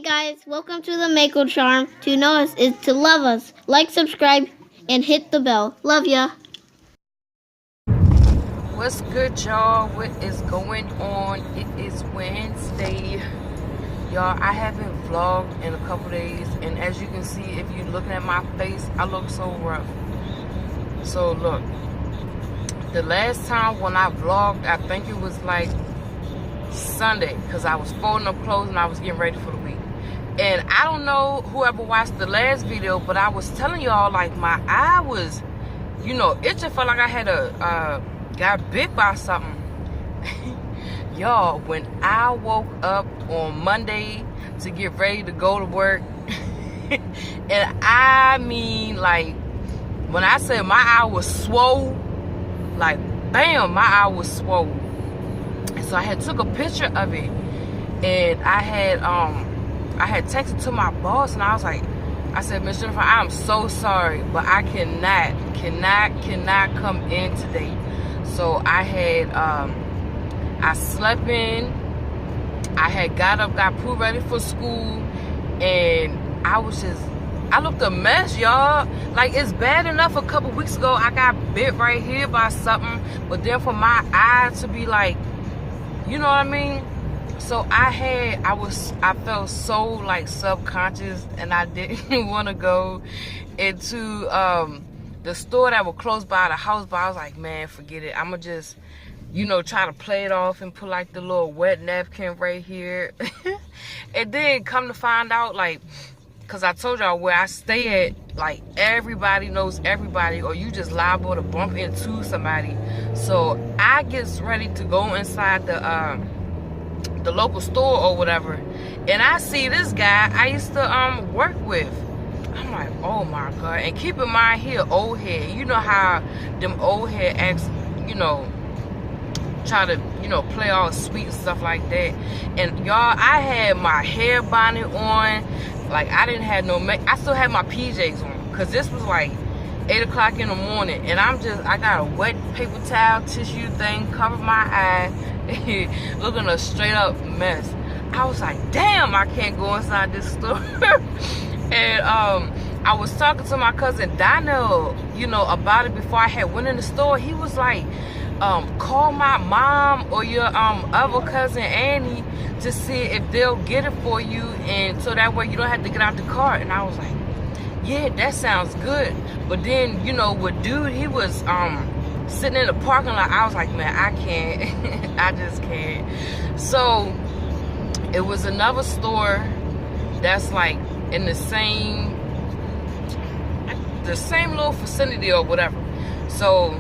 guys, welcome to the Mako Charm. To know us is to love us. Like, subscribe, and hit the bell. Love ya. What's good, y'all? What is going on? It is Wednesday. Y'all, I haven't vlogged in a couple days, and as you can see, if you're looking at my face, I look so rough. So look, the last time when I vlogged, I think it was like Sunday, because I was folding up clothes and I was getting ready for the week. And I don't know whoever watched the last video, but I was telling y'all, like, my eye was, itching. Felt like I had got bit by something. Y'all, when I woke up on Monday to get ready to go to work, and I mean, like, when I said my eye was swole, like, bam, my eye was swole. And so I had took a picture of it, and I had texted to my boss, and I was like, I said, Miss Jennifer, I'm so sorry, but I cannot come in today. So I had, I slept in, I had got up, got put ready for school, and I looked a mess, y'all. Like, it's bad enough a couple weeks ago, I got bit right here by something, but then for my eye to be like, you know what I mean? So I felt so like subconscious, and I didn't want to go into the store that was close by the house, but I was like, man, forget it. I'm gonna just, try to play it off and put like the little wet napkin right here. And then come to find out, like, because I told y'all where I stay at, like, everybody knows everybody, or you just liable to bump into somebody. So I gets ready to go inside the local store or whatever, and I see this guy I used to work with. I'm like, oh my God. And keep in mind, he an old head. You know how them old head acts, try to, play all sweet and stuff like that. And y'all, I had my hair bonnet on. Like, I didn't have no I still had my PJs on, because this was like 8 o'clock in the morning, and I got a wet paper towel tissue thing covered my eye, looking a straight up mess. I was like, damn, I can't go inside this store. And I was talking to my cousin Donnell, about it before I had went in the store. He was like, call my mom or your other cousin Annie to see if they'll get it for you, and so that way you don't have to get out the car. And I was like, yeah, that sounds good. But then, with dude, he was sitting in the parking lot. I was like, man, I can't. I just can't. So it was another store that's like in the same little vicinity or whatever. So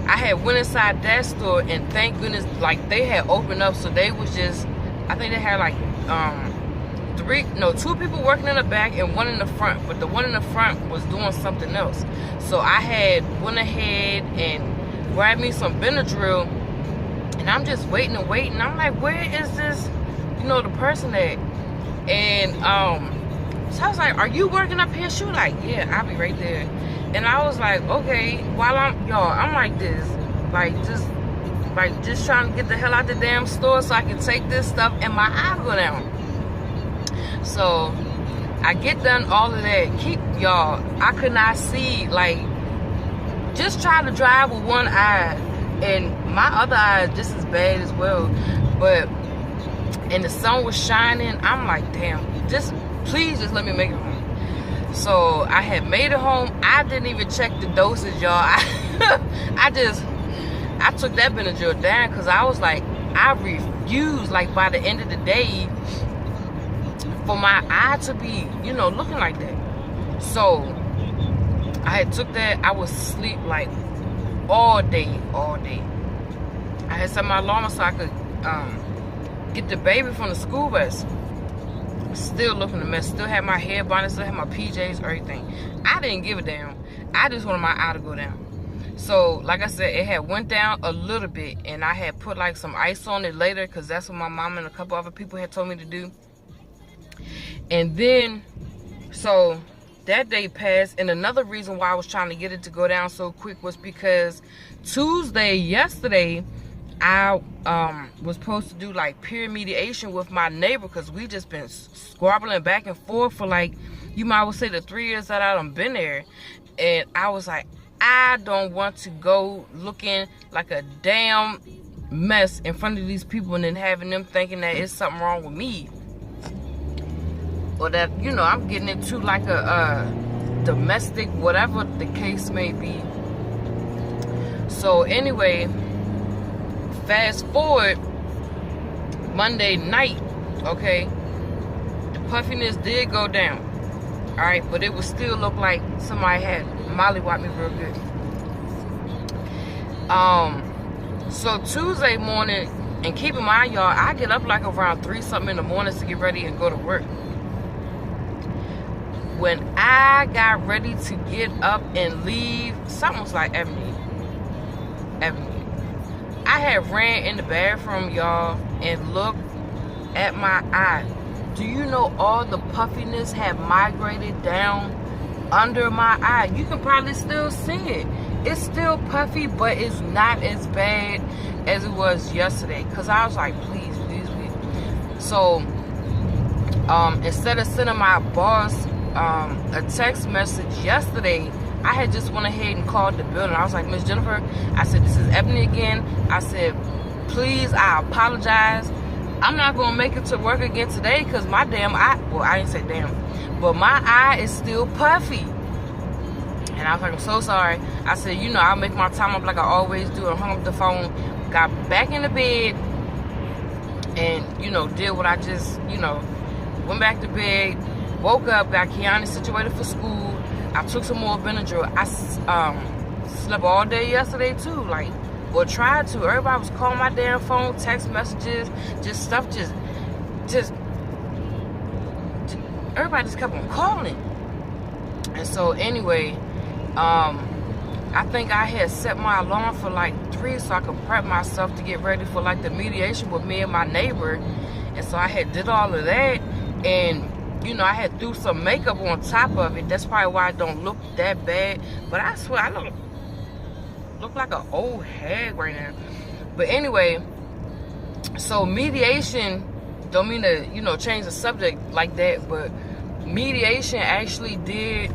I had went inside that store, and thank goodness, like, they had opened up. So they was just, I think they had like 2 people working in the back and 1 in the front, but the one in the front was doing something else. So I had went ahead and grabbed me some Benadryl, and I'm just waiting. I'm like, where is this, the person at? And so I was like, are you working up here? She was like, yeah, I'll be right there. And I was like, okay. While I'm like this, just trying to get the hell out the damn store so I can take this stuff and my eye go down. So I get done all of that. Y'all, I could not see, like, just trying to drive with one eye, and my other eye is just as bad as well. And the sun was shining. I'm like, damn, please just let me make it home. So I had made it home. I didn't even check the dosage, y'all. I took that Benadryl down, because I was like, I refused, like, by the end of the day, for my eye to be, looking like that. So I had took that. I was asleep like all day. I had set my alarm so I could get the baby from the school bus. Still looking a mess. Still had my hair bonnet, still had my PJs, everything. I didn't give a damn. I just wanted my eye to go down. So, like I said, it had went down a little bit, and I had put like some ice on it later, because that's what my mom and a couple other people had told me to do. And then, so that day passed, and another reason why I was trying to get it to go down so quick was because yesterday, I was supposed to do like peer mediation with my neighbor, because we just been squabbling back and forth for like, you might well say, the 3 years that I done been there. And I was like, I don't want to go looking like a damn mess in front of these people and then having them thinking that it's something wrong with me, or that, you know, I'm getting into like a domestic, whatever the case may be. So anyway, fast forward Monday night, okay, the puffiness did go down, all right, but it would still look like somebody had mollywopped me real good. So Tuesday morning, and keep in mind, y'all, I get up like around 3 something in the morning to get ready and go to work. When I got ready to get up and leave, something was like, Ebony, I had ran in the bathroom, y'all, and looked at my eye. Do you know all the puffiness had migrated down under my eye? You can probably still see it. It's still puffy, but it's not as bad as it was yesterday. Because I was like, please. So, instead of sending my boss a text message yesterday, I had just went ahead and called the building. I was like, Miss Jennifer, I said, this is Ebony again. I said, please, I apologize. I'm not going to make it to work again today because my damn eye, well, I didn't say damn, but my eye is still puffy. And I was like, I'm so sorry. I said, you know, I'll make my time up like I always do, and hung up the phone, got back in the bed, and, you know, did what I just, you know, went back to bed, woke up, got Kiana situated for school. I took some more Benadryl. I slept all day yesterday too, like, or tried to. Everybody was calling my damn phone, text messages, just stuff, just everybody just kept on calling. And so anyway, I think I had set my alarm for like 3 so I could prep myself to get ready for like the mediation with me and my neighbor. And so I had did all of that, and you know, I had threw some makeup on top of it. That's probably why I don't look that bad. But I swear, I look like an old hag right now. But anyway, so mediation, don't mean to, you know, change the subject like that, but mediation actually did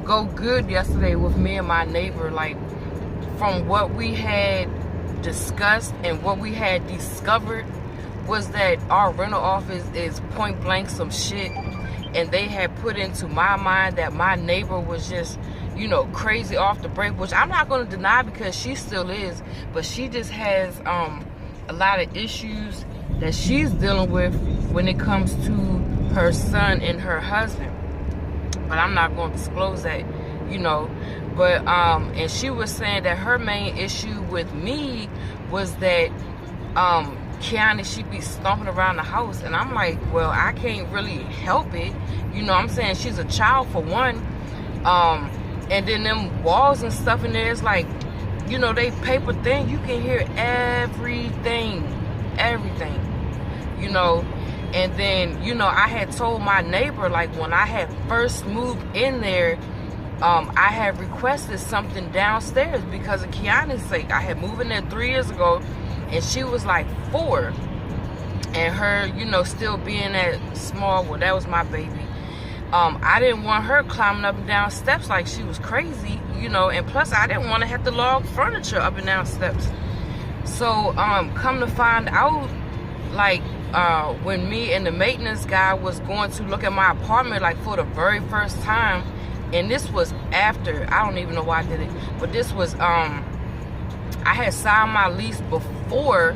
go good yesterday with me and my neighbor. Like, from what we had discussed and what we had discovered, was that our rental office is point blank some shit, and they had put into my mind that my neighbor was just, you know, crazy off the break, which I'm not going to deny because she still is, but she just has a lot of issues that she's dealing with when it comes to her son and her husband. But I'm not going to disclose that, you know. But and she was saying that her main issue with me was that Kiana, she be stomping around the house, and I'm like, well, I can't really help it, you know what I'm saying? She's a child for one, and then them walls and stuff in there is like, you know, they paper thin. You can hear everything, you know. And then, you know, I had told my neighbor, like, when I had first moved in there, I had requested something downstairs because of Kiana's sake. I had moved in there 3 years ago, and she was like 4, and her, you know, still being that small, well, that was my baby. I didn't want her climbing up and down steps like she was crazy, you know, and plus I didn't want to have to log furniture up and down steps. So, come to find out, like, when me and the maintenance guy was going to look at my apartment, like, for the very first time, and this was after, I don't even know why I did it, but this was, I had signed my lease before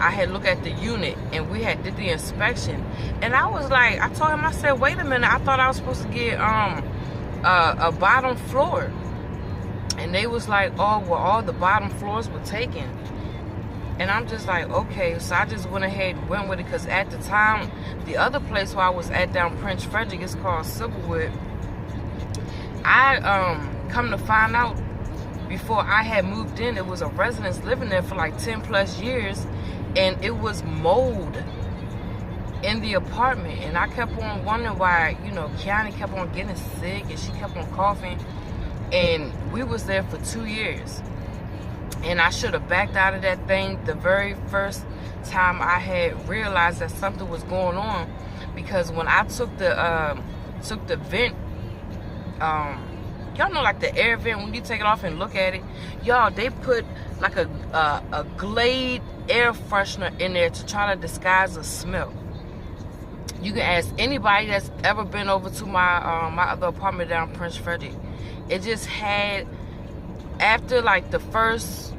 I had looked at the unit, and we had did the inspection. And I was like, I told him, I said, wait a minute, I thought I was supposed to get a bottom floor. And they was like, oh, well, all the bottom floors were taken. And I'm just like, okay. So I just went ahead and went with it, because at the time, the other place where I was at down Prince Frederick, it's called Silverwood. I come to find out, before I had moved in, it was a residence living there for like 10 plus years, and it was mold in the apartment. And I kept on wondering why, you know, Kiana kept on getting sick and she kept on coughing. And we was there for 2 years. And I should have backed out of that thing the very first time I had realized that something was going on. Because when I took the vent, y'all know, like the air vent, when you take it off and look at it, y'all, they put like a Glade air freshener in there to try to disguise the smell. You can ask anybody that's ever been over to my my other apartment down Prince Frederick. It just had, after like the first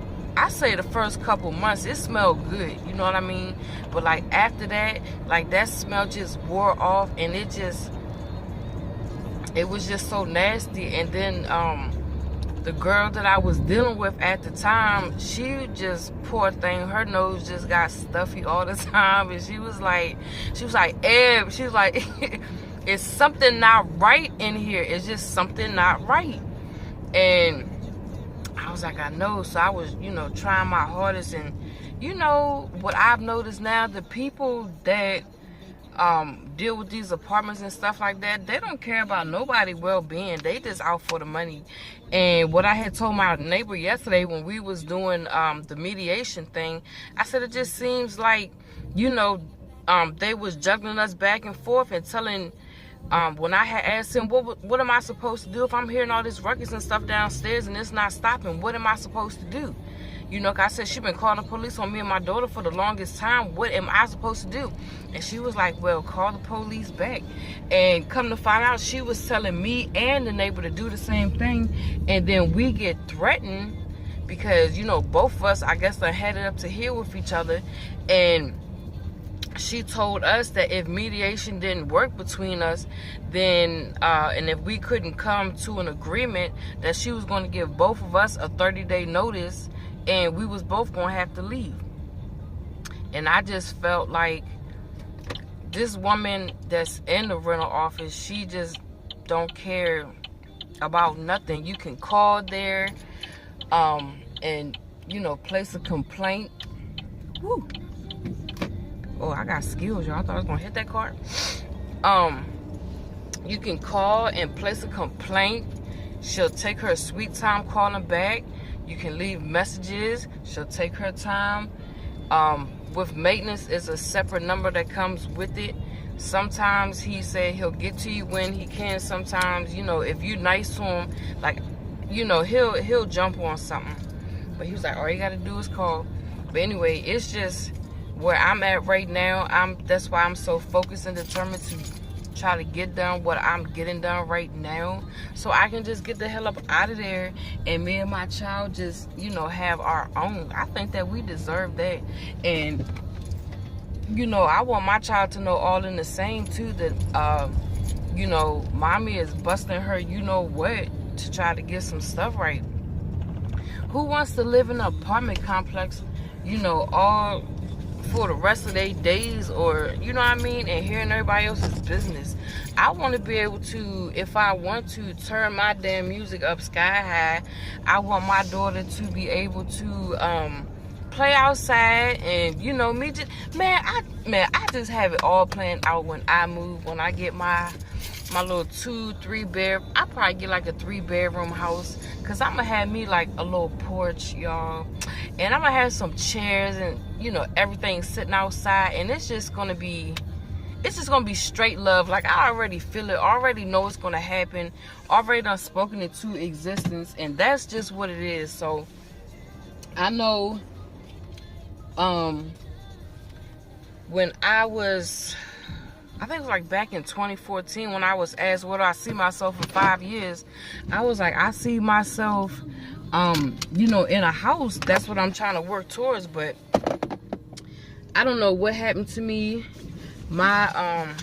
couple months, it smelled good, you know what I mean? But like after that, like that smell just wore off, and it was just so nasty. And then the girl that I was dealing with at the time, she just, poor thing, her nose just got stuffy all the time. And she was like, Eb, she was like, it's something not right in here. It's just something not right. And I was like, I know. So I was, trying my hardest. And what I've noticed now, the people that deal with these apartments and stuff like that, they don't care about nobody's well-being. They just out for the money. And what I had told my neighbor yesterday when we was doing the mediation thing, I said, it just seems like, they was juggling us back and forth and telling, when I had asked him, what am I supposed to do if I'm hearing all this ruckus and stuff downstairs and it's not stopping? What am I supposed to do? 'Cause I said, she been calling the police on me and my daughter for the longest time. What am I supposed to do? And she was like, well, call the police back. And come to find out, she was telling me and the neighbor to do the same thing. And then we get threatened because, both of us, I guess, are headed up to here with each other. And she told us that if mediation didn't work between us, then and if we couldn't come to an agreement, that she was going to give both of us a 30-day notice, and we was both going to have to leave. And I just felt like this woman that's in the rental office, she just don't care about nothing. You can call there and place a complaint. Woo. Oh, I got skills, y'all. I thought I was gonna hit that card. You can call and place a complaint. She'll take her sweet time calling back. You can leave messages. She'll take her time. With maintenance, is a separate number that comes with it. Sometimes he said he'll get to you when he can. Sometimes, if you're nice to him, like, he'll jump on something. But he was like, all you gotta do is call. But anyway, it's just where I'm at right now. That's why I'm so focused and determined to try to get done what I'm getting done right now, so I can just get the hell up out of there, and me and my child just, have our own. I think that we deserve that. And I want my child to know all in the same too, that mommy is busting her what to try to get some stuff right. Who wants to live in an apartment complex all for the rest of their days, or and hearing everybody else's business? I want to be able to, if I want to, turn my damn music up sky high. I want my daughter to be able to play outside, and I just have it all planned out when I move. When I get my little 2-3 bed, I probably get like a 3-bedroom house, because I'm gonna have me like a little porch, y'all, and I'm gonna have some chairs and everything sitting outside, and it's just gonna be straight love. Like, I already feel it, already know it's gonna happen, already done spoken it to existence, and that's just what it is. So I know when I think it was like back in 2014, when I was asked where do I see myself in 5 years, I was like, I see myself in a house. That's what I'm trying to work towards. But I don't know what happened to me. I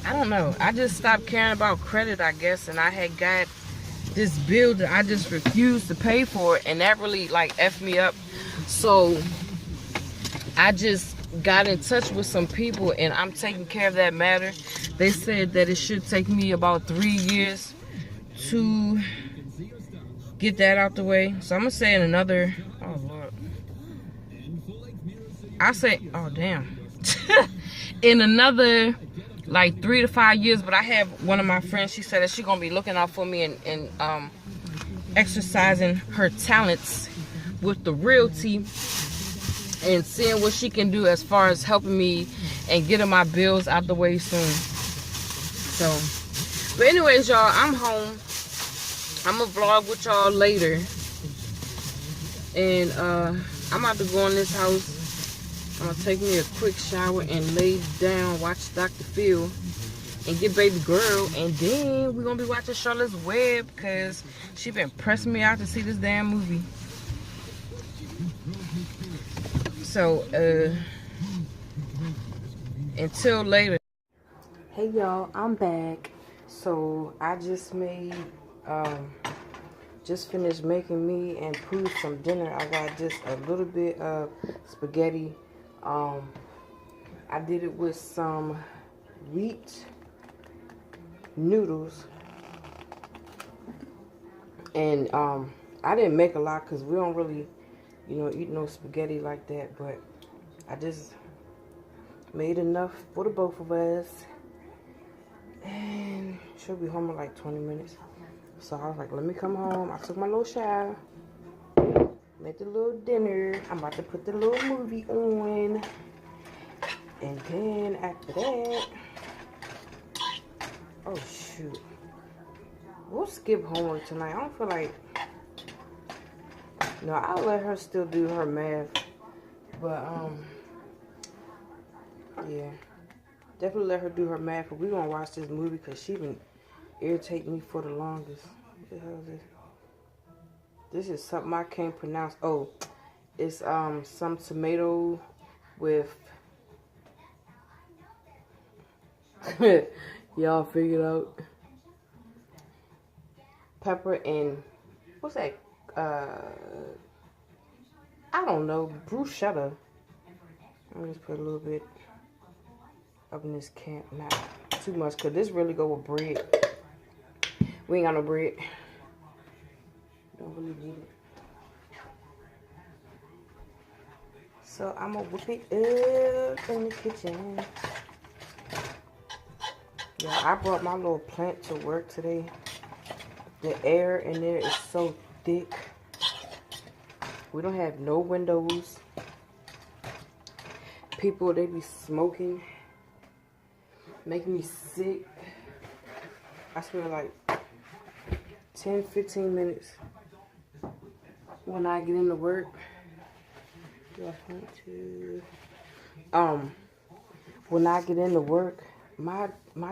don't know, I just stopped caring about credit, I guess, and I had got this bill that I just refused to pay for, and that really like effed me up. So I just got in touch with some people, and I'm taking care of that matter. They said that it should take me about 3 years to get that out the way. So I'm gonna say in another, oh Lord, I say, oh damn, in another like 3 to 5 years. But I have one of my friends, she said that she's gonna be looking out for me and exercising her talents with the realty and seeing what she can do as far as helping me and getting my bills out the way soon. So, but anyways, y'all, I'm home. I'm gonna vlog with y'all later. And I'm about to go in this house. I'm gonna take me a quick shower and lay down, watch Dr. Phil, and get baby girl. And then we're gonna be watching Charlotte's Web because she been pressing me out to see this damn movie. So, until later. Hey y'all, I'm back. So I just finished making me and Pooh some dinner. I got just a little bit of spaghetti. I did it with some wheat noodles. And I didn't make a lot because we don't really, eat no spaghetti like that. But I just made enough for the both of us. And she'll be home in like 20 minutes. So I was like, let me come home. I took my little shower. Made the little dinner. I'm about to put the little movie on. And then after that, oh shoot. We'll skip homework tonight. I don't feel like, no, I'll let her still do her math. But, yeah. Definitely let her do her math. But we're going to watch this movie because she been irritating me for the longest. What the hell is this? This is something I can't pronounce. Oh, it's some tomato with y'all figured out. Pepper and what's that? I don't know. Bruschetta. Let me just put a little bit up in this can. Not too much, cause this really go with bread. We ain't got no bread. Don't really need it. So I'm gonna whip it up in the kitchen. Yeah, I brought my little plant to work today. The air in there is so thick. We don't have no windows. People, they be smoking. Making me sick. I spend like 10-15 minutes when I get into work. When I get into work, my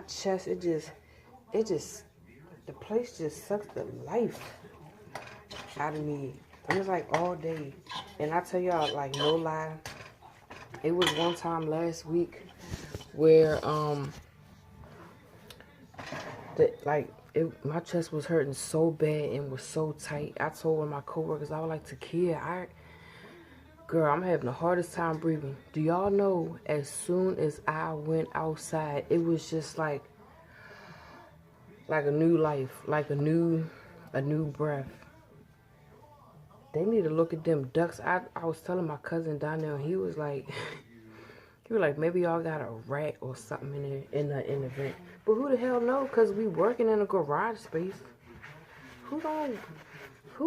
chest, it just the place just sucks the life out of me. And it's like all day. And I tell y'all, like, no lie, it was one time last week where my chest was hurting so bad and was so tight. I told one of my coworkers, I was like, Takia, girl, I'm having the hardest time breathing. Do y'all know, as soon as I went outside, it was just like a new life, like a new breath. They need to look at them ducks. I was telling my cousin down there, and he was like, maybe y'all got a rat or something in there in the vent. But who the hell know? Cause we working in a garage space. Who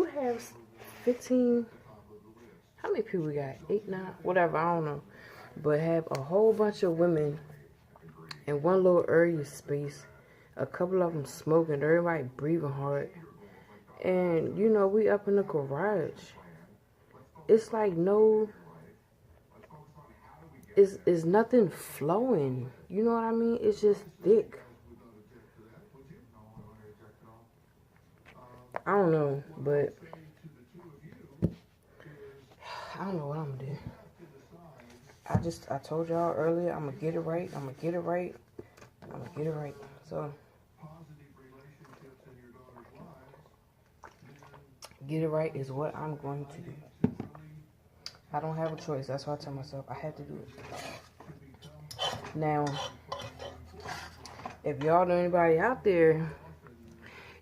has 15? How many people we got? 8, 9, whatever. I don't know. But have a whole bunch of women in one little area space. A couple of them smoking. Everybody breathing hard. And, we up in the garage. It's like it's nothing flowing. You know what I mean? It's just thick. I don't know, but I don't know what I'm gonna do. I told y'all earlier, I'm gonna get it right. So, get it right is what I'm going to do. I don't have a choice. That's why I tell myself I have to do it. Now, if y'all know anybody out there,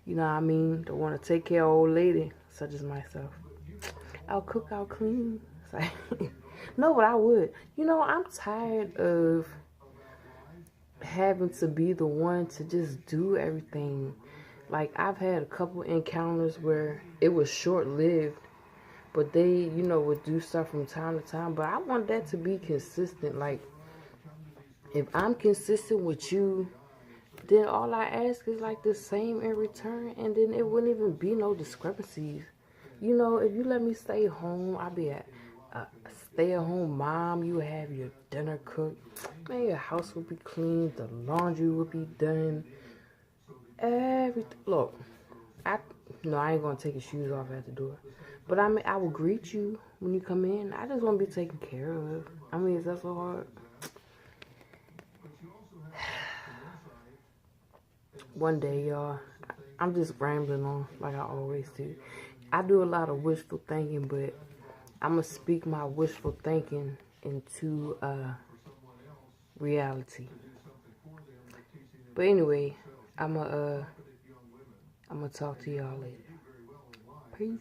that want to take care of old lady, such as myself, I'll cook, I'll clean. It's like, no, but I would. I'm tired of having to be the one to just do everything. Like, I've had a couple encounters where it was short-lived, but they, you know, would do stuff from time to time. But I want that to be consistent. Like, if I'm consistent with you, then all I ask is like the same in return, and then it wouldn't even be no discrepancies. You know, if you let me stay home, I'll be a stay-at-home mom. You have your dinner cooked, man, your house will be clean, the laundry will be done, everything. Look, I ain't gonna take your shoes off at the door, but I mean, I will greet you when you come in. I just want to be taken care of. I mean, is that so hard? One day, y'all, I'm just rambling on like I always do. I do a lot of wishful thinking, but I'm going to speak my wishful thinking into reality. But anyway, I'm going to talk to y'all later. Peace.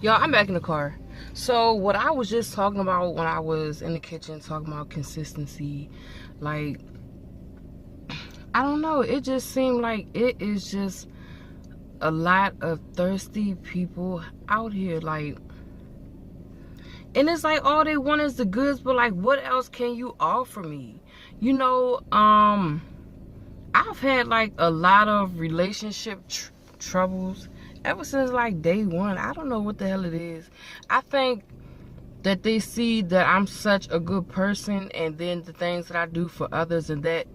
Y'all, I'm back in the car. So what I was just talking about when I was in the kitchen, talking about consistency, like, I don't know, it just seemed like it is just a lot of thirsty people out here, like, and it's like all they want is the goods, but like, what else can you offer me? You know, I've had like a lot of relationship troubles ever since like day one. I don't know what the hell it is. I think that they see that I'm such a good person, and then the things that I do for others, and that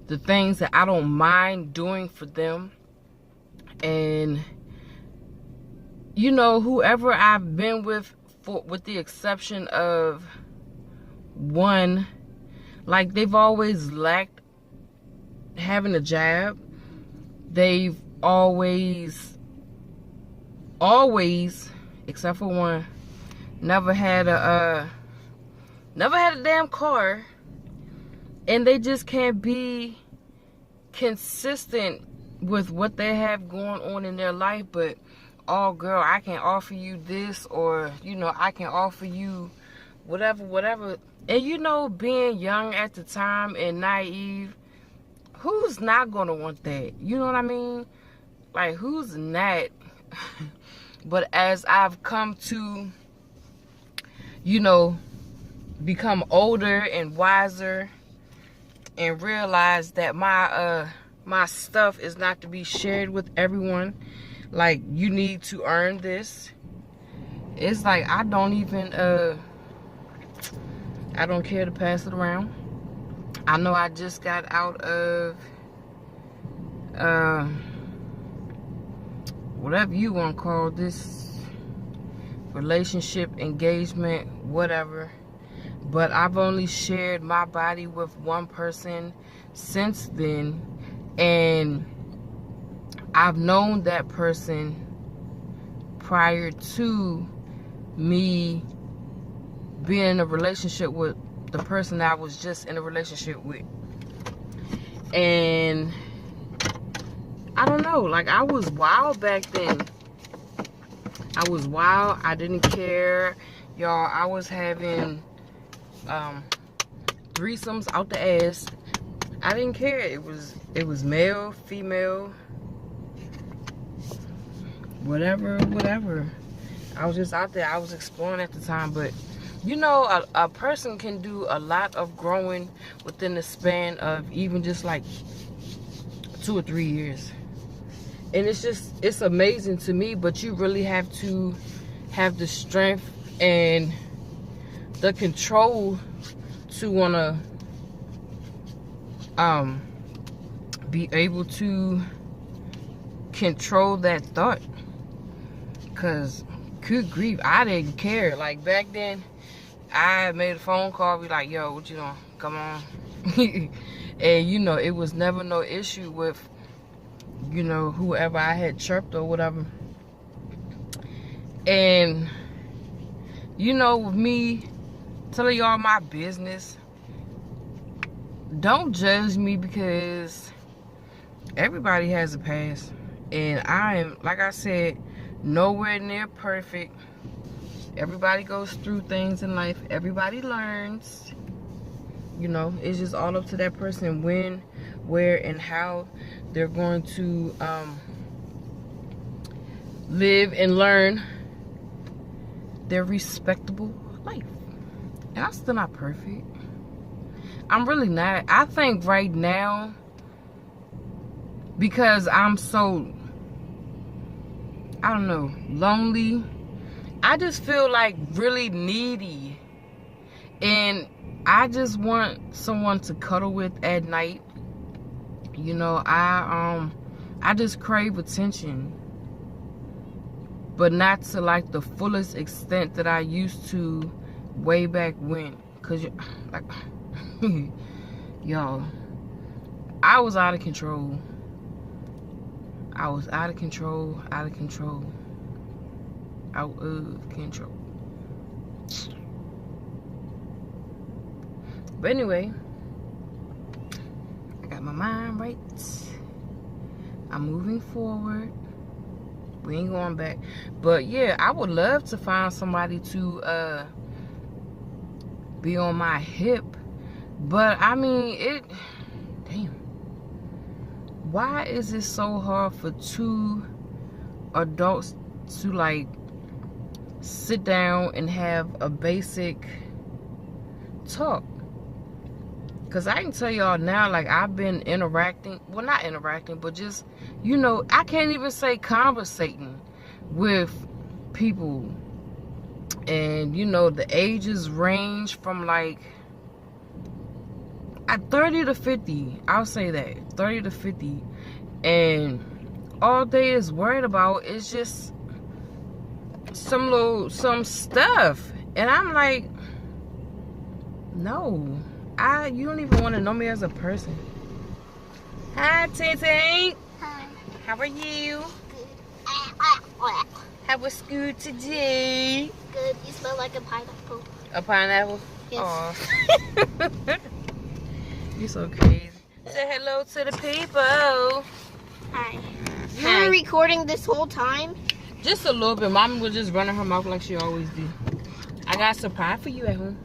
the things that I don't mind doing for them. And you know, whoever I've been with the exception of one, like, they've always lacked having a job. They've always, except for one, never had a damn car, and they just can't be consistent with what they have going on in their life. But, oh girl, I can offer you this, or, you know, I can offer you whatever. And you know, being young at the time and naive, who's not gonna want that? You know what I mean? Like, who's not? But as I've come to, you know, become older and wiser, and realize that my stuff is not to be shared with everyone. Like, you need to earn this. It's like, I don't even I don't care to pass it around. I know I just got out of whatever you want to call this, relationship, engagement, whatever. But I've only shared my body with one person since then, and I've known that person prior to me being in a relationship with the person I was just in a relationship with. And I don't know, like, I was wild back then. I was wild. I didn't care, y'all. I was having threesomes out the ass. I didn't care. It was male, female, whatever. I was just out there. I was exploring at the time. But you know, a person can do a lot of growing within the span of even just like 2 or 3 years. And it's amazing to me. But you really have to have the strength and the control to want to be able to control that thought. Because, good grief, I didn't care. Like, back then, I made a phone call, be like, yo, what you doing? Come on. And, you know, it was never no issue with, you know, whoever I had chirped or whatever. And, you know, with me telling y'all my business, don't judge me, because everybody has a past. And I am, like I said, nowhere near perfect. Everybody goes through things in life. Everybody learns. You know, it's just all up to that person when, where, and how they're going to live and learn their respectable life. And I'm still not perfect. I'm really not. I think right now, because I'm so, I don't know, lonely, I just feel like really needy. And I just want someone to cuddle with at night. You know, I just crave attention. But not to like the fullest extent that I used to way back when. Cause like y'all, I was out of control. I was out of control. Out of control. But anyway, I got my mind right. I'm moving forward. We ain't going back. But yeah, I would love to find somebody to be on my hip. But I mean, damn. Why is it so hard for two adults to like sit down and have a basic talk? Because I can tell y'all now, like, I've been interacting, well, not interacting, but just, you know, I can't even say conversating with people. And, you know, the ages range from, like, at 30 to 50. I'll say that. 30 to 50. And all they is worried about is just some stuff. And I'm like, no. You don't even want to know me as a person. Hi, Tink. Hi. How are you? Good. How was school today? Good. You smell like a pineapple. A pineapple? Yes. Aw. You so crazy. Say hello to the people. Hi. You Hi. were recording this whole time? Just a little bit. Mama was just running her mouth like she always do. I got a surprise for you at home.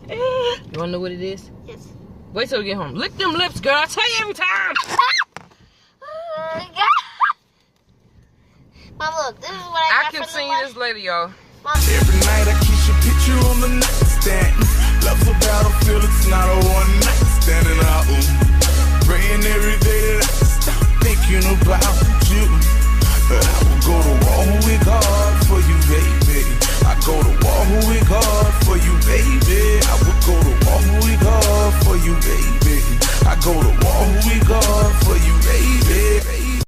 You wanna know what it is? Yes. Wait till we get home. Lick them lips, girl. I tell you every time. Mom, look, this is what I got can from sing the this later, y'all. Mom. Every night I keep your picture on the nightstand. Love's a battlefield, it's not a one night stand. And praying every day that I stop thinking about you. But I will go